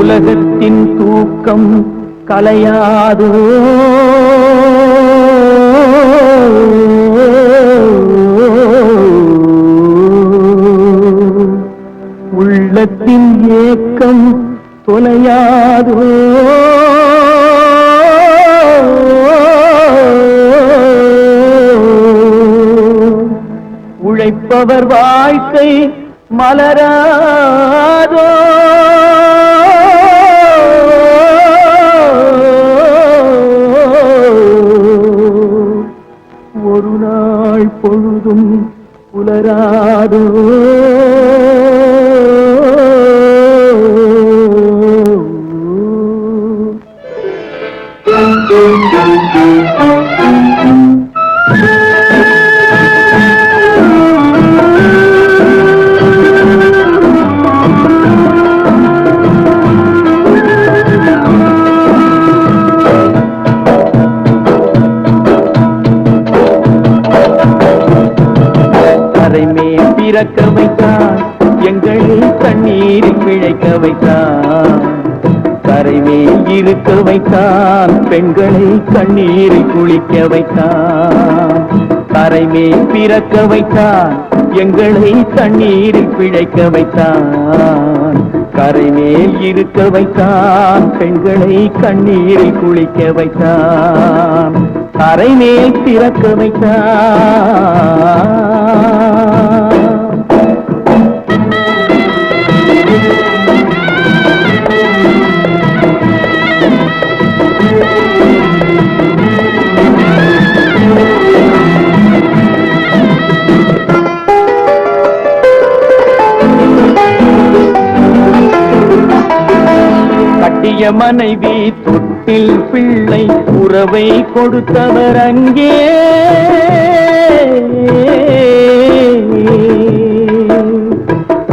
உலகத்தின் தூக்கம் கலையாதோ உள்ளத்தின் ஏக்கம் தொலையாதோ உழைப்பவர் வாழ்க்கை மலராதோ ஒரு நாள் பொழுதும் புலராதோ பிறக்க வைத்தான் எங்களை கண்ணீரில் பிழைக்க வைத்தான் கரைமேல் இருக்க வைத்தான் பெண்களை கண்ணீரில் குளிக்க வைத்தான் கரைமேல் பிறக்க வைத்தான் எங்களை கண்ணீரில் பிழைக்க வைத்தான் கரைமேல் இருக்க வைத்தான் பெண்களை கண்ணீரில் குளிக்க வைத்தான் கரைமேல் பிறக்க வைத்தான் கட்டிய மனைவி தொட்டில் பிள்ளை உறவை கொடுத்தவர் அங்கே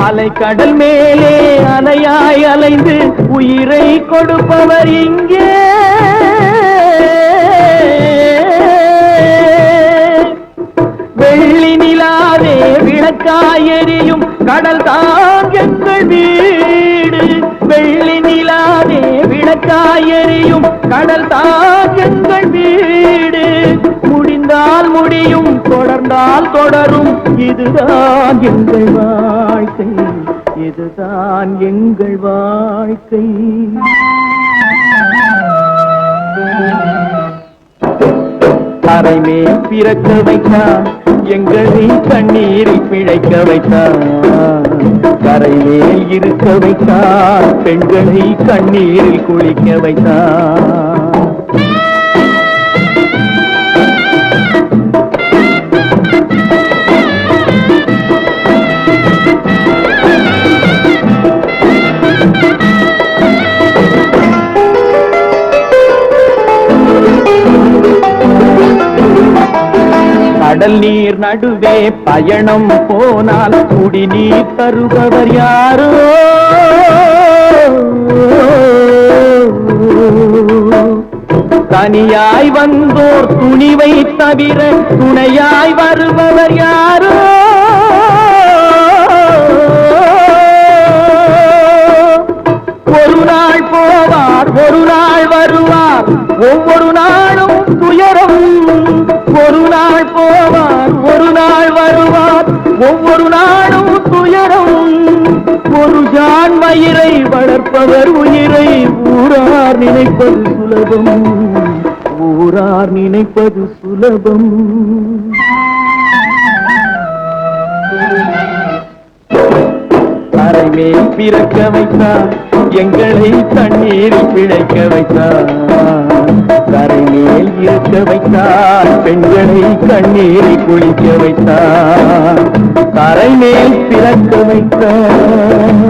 அலைக்கடல் மேலே அலையாய் அலைந்து உயிரை கொடுப்பவர் இங்கே வெள்ளி நிலாவே விளக்காய் எரியும் கடல் தான் எங்கள் வீடு வெள்ளி நிலாவே விளக்காய் எரியும் கடல் தான் எங்கள் வீடு முடிந்தால் முடியும் தொடர்ந்தால் தொடரும் இதுதான் எங்கள் வாழ்க்கை இதுதான் எங்கள் வாழ்க்கை கரைமேல் பிறக்க வைத்தான் எங்களை கண்ணீரில் பிழைக்க வைத்தான் கரைமேல் இருக்க வைத்தான் பெண்களை கண்ணீரில் குளிக்க வைத்தான் கடல் நீர் நடுவே பயணம் போனால் குடிநீர் தருபவர் யாரோ தனியாய் வந்தோர் துணிவை தவிர துணையாய் வருபவர் யாரோ ஒரு நாள் போவார் ஒரு நாள் வருவார் ஒவ்வொரு நாளும் துயரம் ஒரு நாள் போவார் ஒரு நாள் வருவார் ஒவ்வொரு நாளும் துயரம் ஒரு ஜான் மயிரை வளர்ப்பவர் உயிரை ஊரார் நினைப்பது சுலபம் ஊரார் நினைப்பது சுலபம் கரைமேல் பிறக்க வைத்தார் எங்களை தண்ணீரில் பிழைக்க வைத்தார் கரைமேல் இருக்க வைத்தார் பெண்களை கண்ணீரில் குளிக்க வைத்தார் கரைமேல் பிறக்க வைத்தார்